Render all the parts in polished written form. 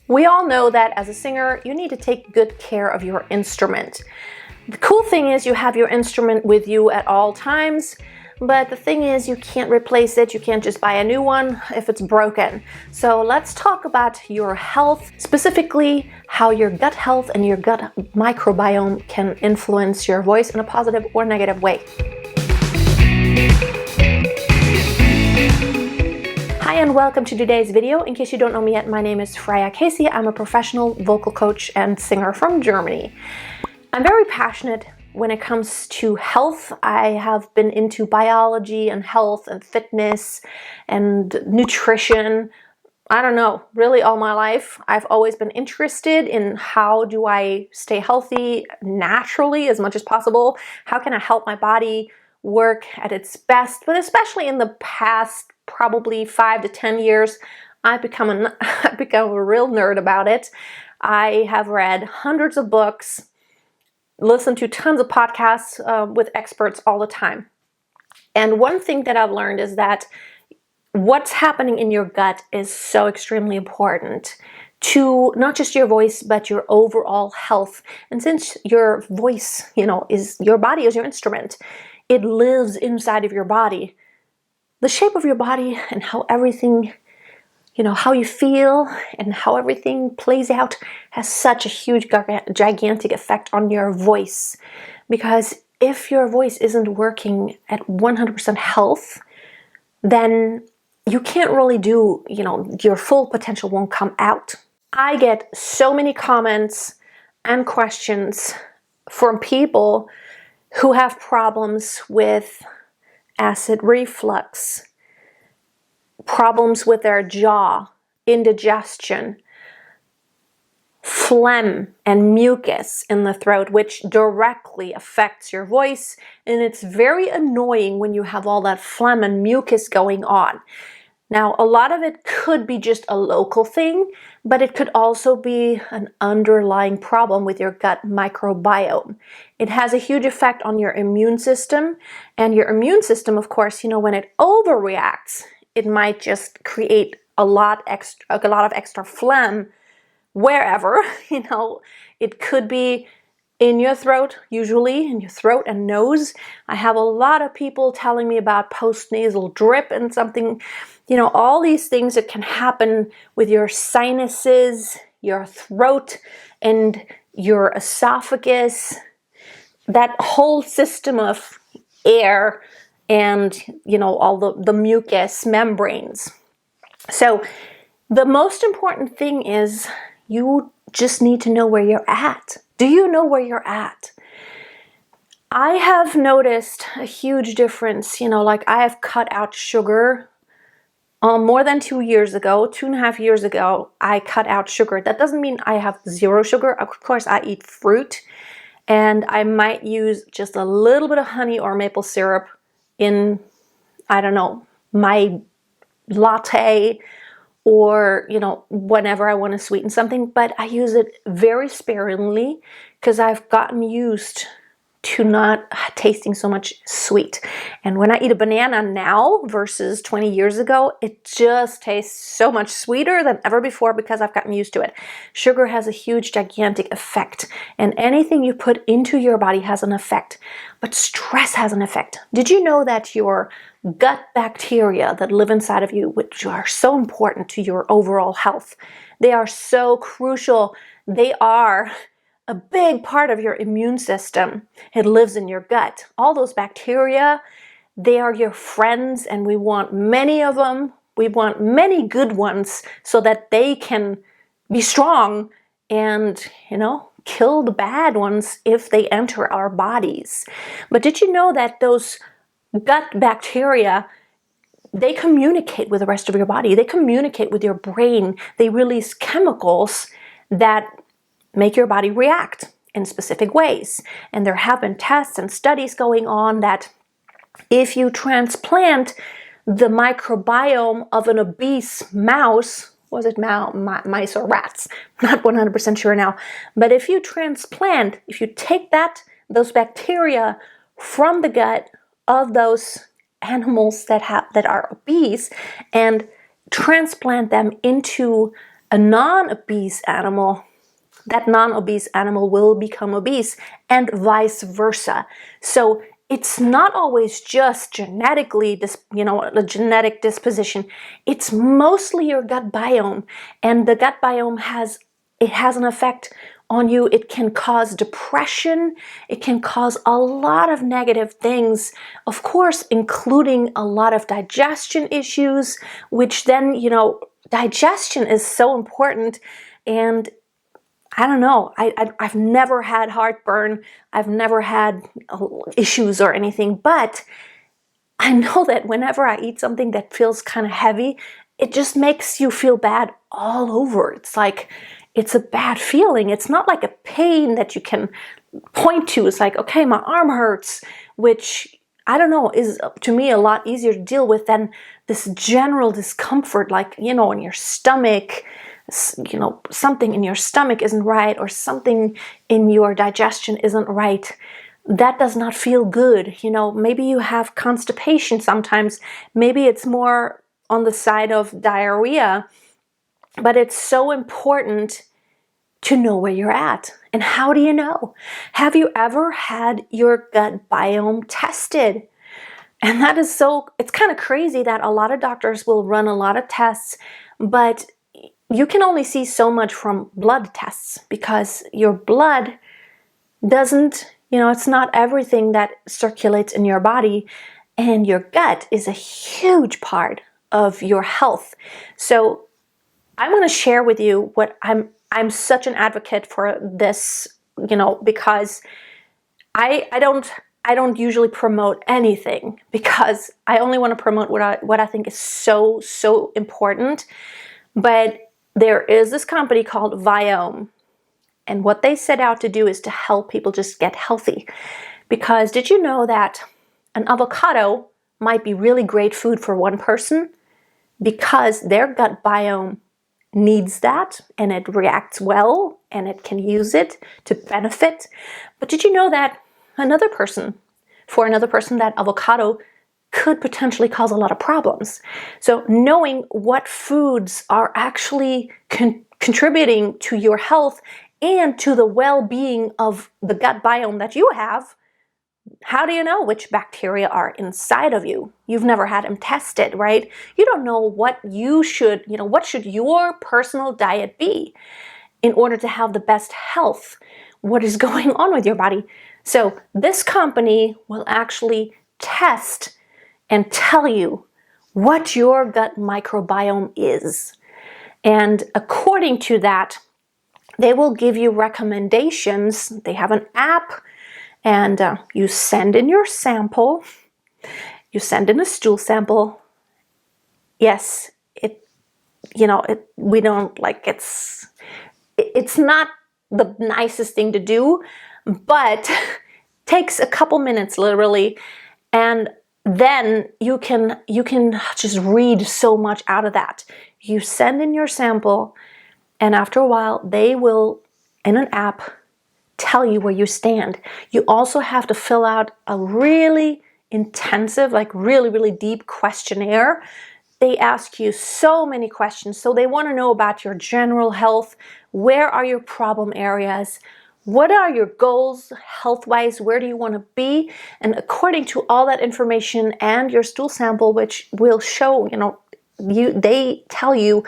We all know that as a singer, you need to take good care of your instrument. The cool thing is you have your instrument with you at all times, but the thing is you can't replace it. You can't just buy a new one if it's broken. So let's talk about your health, specifically how your gut health and your gut microbiome can influence your voice in a positive or negative way. Hi and welcome to today's video. In case you don't know me yet, my name is Freya. I'm a professional vocal coach and singer from Germany. I'm very passionate when it comes to health. I have been into biology and health and fitness and nutrition. I don't know, really all my life. I've always been interested in how do I stay healthy naturally as much as possible? How can I help my body work at its best? But especially in the past probably 5 to 10 years, I've become a real nerd about it. I have read hundreds of books, listened to tons of podcasts with experts all the time. And one thing that I've learned is that what's happening in your gut is so extremely important to not just your voice, but your overall health. And since your voice, is your body is your instrument, it lives inside of your body. The shape of your body and how everything, how you feel and how everything plays out has such a huge, gigantic effect on your voice. Because if your voice isn't working at 100% health, then you can't really do, your full potential won't come out. I get so many comments and questions from people who have problems with acid reflux, problems with their jaw, indigestion, phlegm and mucus in the throat, which directly affects your voice. And it's very annoying when you have all that phlegm and mucus going on. Now, a lot of it could be just a local thing, but it could also be an underlying problem with your gut microbiome. It has a huge effect on your immune system, and your immune system, of course, when it overreacts, it might just create a lot of extra phlegm wherever. It could be in your throat, usually in your throat and nose. I have a lot of people telling me about postnasal drip and something, all these things that can happen with your sinuses, your throat, and your esophagus, that whole system of air and, all the mucus membranes. So the most important thing is you just need to know where you're at. Do you know where you're at? I have noticed a huge difference. I have cut out sugar more than 2 years ago, 2.5 years ago, I cut out sugar. That doesn't mean I have zero sugar. Of course, I eat fruit, and I might use just a little bit of honey or maple syrup in, my latte, or, whenever I want to sweeten something, but I use it very sparingly because I've gotten used to not tasting so much sweet. And when I eat a banana now versus 20 years ago, it just tastes so much sweeter than ever before because I've gotten used to it. Sugar has a huge, gigantic effect, and anything you put into your body has an effect, but stress has an effect. Did you know that your gut bacteria that live inside of you, which are so important to your overall health, they are so crucial. They are a big part of your immune system. It lives in your gut. All those bacteria, they are your friends, and we want many of them. We want many good ones so that they can be strong and, kill the bad ones if they enter our bodies. But did you know that those gut bacteria, they communicate with the rest of your body? They communicate with your brain. They release chemicals that make your body react in specific ways. And there have been tests and studies going on that if you transplant the microbiome of an obese mouse, was it mice or rats? Not 100% sure now. But if you take those bacteria from the gut of those animals that are obese and transplant them into a non-obese animal, that non-obese animal will become obese, and vice versa. So it's not always just genetically, a genetic disposition. It's mostly your gut biome, and the gut biome has an effect on you. It can cause depression. It can cause a lot of negative things, of course, including a lot of digestion issues, which then, digestion is so important. And I don't know, I've never had heartburn. I've never had issues or anything, but I know that whenever I eat something that feels kind of heavy, it just makes you feel bad all over. It's like, it's a bad feeling. It's not like a pain that you can point to. It's like, okay, my arm hurts, which I don't know, is to me a lot easier to deal with than this general discomfort, like, in your stomach, something in your stomach isn't right, or something in your digestion isn't right. That does not feel good. Maybe you have constipation sometimes. Maybe it's more on the side of diarrhea, but it's so important to know where you're at. And how do you know? Have you ever had your gut biome tested? And it's kind of crazy that a lot of doctors will run a lot of tests, but you can only see so much from blood tests, because your blood doesn't, it's not everything that circulates in your body, and your gut is a huge part of your health. So I want to share with you what I'm such an advocate for this, because I don't usually promote anything, because I only want to promote what I think is so important. But there is this company called Microbiome, and what they set out to do is to help people just get healthy. Because did you know that an avocado might be really great food for one person because their gut biome needs that, and it reacts well, and it can use it to benefit. But did you know that for another person, that avocado could potentially cause a lot of problems? So knowing what foods are actually contributing to your health and to the well-being of the gut biome that you have, how do you know which bacteria are inside of you? You've never had them tested, right? You don't know what should your personal diet be in order to have the best health? What is going on with your body? So this company will actually test and tell you what your gut microbiome is. And according to that, they will give you recommendations. They have an app, and you send in your sample. You send in a stool sample. Yes, we don't like it's not the nicest thing to do, but takes a couple minutes literally, and then you can just read so much out of that. You send in your sample, and after a while they will, in an app, tell you where you stand. You also have to fill out a really intensive, like really deep questionnaire. They ask you so many questions. So they want to know about your general health. Where are your problem areas? What are your goals health-wise? Where do you want to be? And according to all that information and your stool sample, which will show, they tell you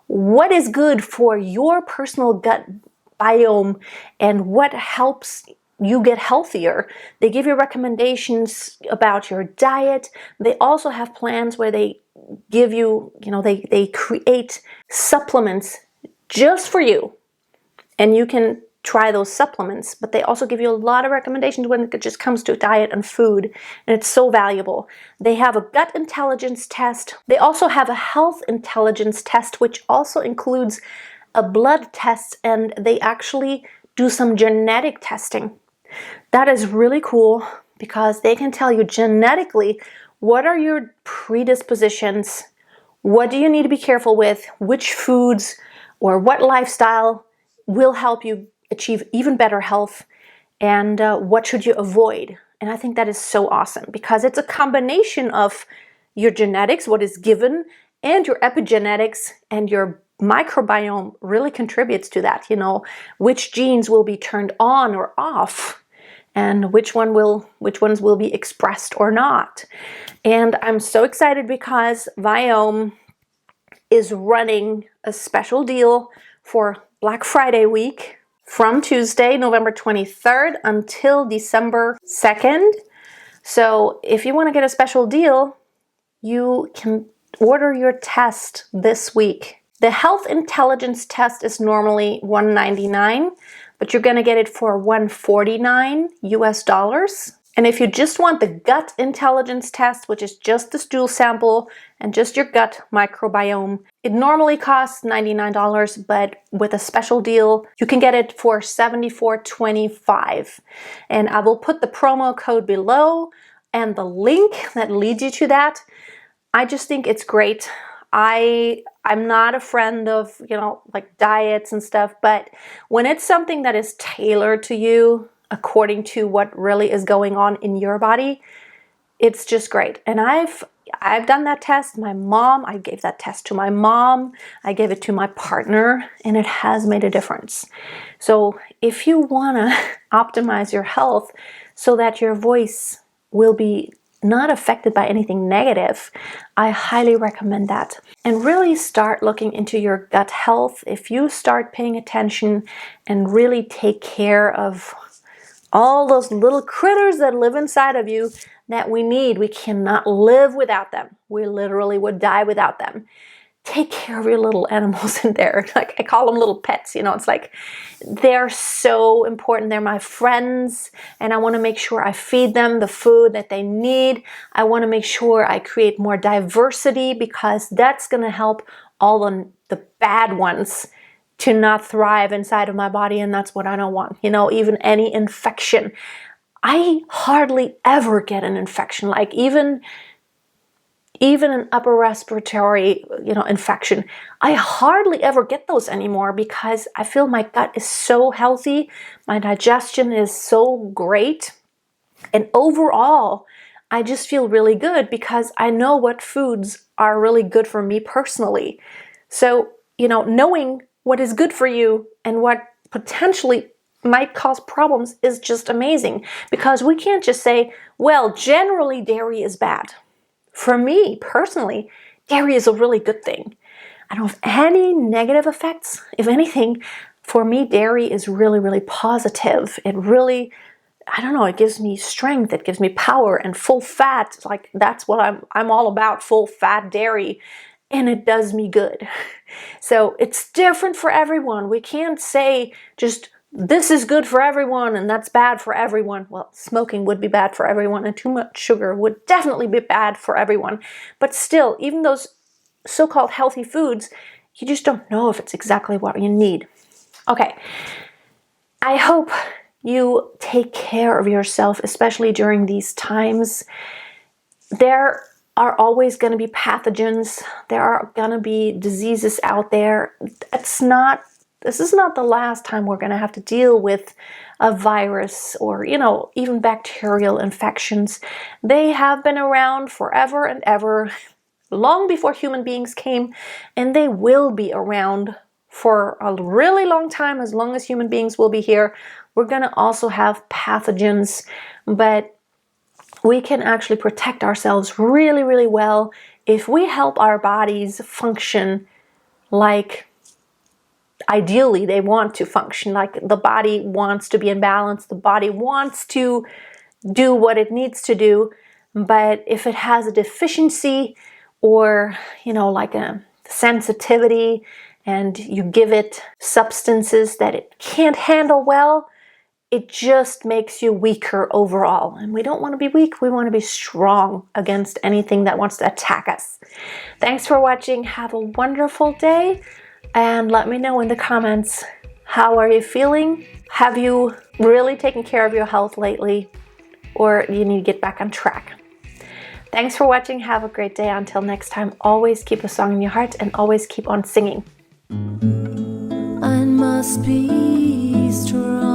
what is good for your personal gut biome and what helps you get healthier. They give you recommendations about your diet. They also have plans where they give you, they create supplements just for you, and you can try those supplements, but they also give you a lot of recommendations when it just comes to diet and food, and it's so valuable. They have a gut intelligence test. They also have a health intelligence test, which also includes a blood test, and they actually do some genetic testing. That is really cool, because they can tell you genetically what are your predispositions, what do you need to be careful with, which foods or what lifestyle will help you achieve even better health, and what should you avoid. And I think that is so awesome, because it's a combination of your genetics, what is given, and your epigenetics and your microbiome really contributes to that, which genes will be turned on or off, and which ones will be expressed or not. And I'm so excited because Viome is running a special deal for Black Friday week from Tuesday, November 23rd until December 2nd. So if you want to get a special deal, you can order your test this week. The health intelligence test is normally $199, but you're going to get it for $149 US. And if you just want the gut intelligence test, which is just the stool sample and just your gut microbiome, it normally costs $99, but with a special deal, you can get it for $74.25. And I will put the promo code below and the link that leads you to that. I just think it's great. I'm not a friend of, like diets and stuff, but when it's something that is tailored to you according to what really is going on in your body, it's just great. And I've done that test. I gave that test to my mom. I gave it to my partner, and it has made a difference. So if you want to optimize your health so that your voice will be not affected by anything negative, I highly recommend that. And really start looking into your gut health. If you start paying attention and really take care of all those little critters that live inside of you that we need, we cannot live without them. We literally would die without them. Take care of your little animals in there. Like I call them little pets, it's like they're so important. They're my friends, and I want to make sure I feed them the food that they need. I want to make sure I create more diversity, because that's going to help all the bad ones to not thrive inside of my body, and that's what I don't want. Even any infection. I hardly ever get an infection, like even an upper respiratory, infection. I hardly ever get those anymore because I feel my gut is so healthy. My digestion is so great. And overall, I just feel really good because I know what foods are really good for me personally. So, knowing what is good for you and what potentially might cause problems is just amazing, because we can't just say, well, generally dairy is bad. For me personally, dairy is a really good thing. I don't have any negative effects. If anything, for me, dairy is really, really positive. It really, it gives me strength. It gives me power and full fat. Like that's what I'm all about, full fat dairy. And it does me good. So it's different for everyone. We can't say just this is good for everyone and that's bad for everyone. Well, smoking would be bad for everyone, and too much sugar would definitely be bad for everyone. But still, even those so-called healthy foods, you just don't know if it's exactly what you need. Okay, I hope you take care of yourself, especially during these times. There are always going to be pathogens. There are going to be diseases out there. This is not the last time we're going to have to deal with a virus or, even bacterial infections. They have been around forever and ever, long before human beings came, and they will be around for a really long time, as long as human beings will be here. We're going to also have pathogens, but we can actually protect ourselves really, really well if we help our bodies function like ideally they want to function. Like the body wants to be in balance. The body wants to do what it needs to do. But if it has a deficiency or, like a sensitivity, and you give it substances that it can't handle well, it just makes you weaker overall. And we don't want to be weak. We want to be strong against anything that wants to attack us. Thanks for watching. Have a wonderful day. And let me know in the comments, how are you feeling? Have you really taken care of your health lately? Or do you need to get back on track? Thanks for watching. Have a great day. Until next time, always keep a song in your heart and always keep on singing. I must be strong.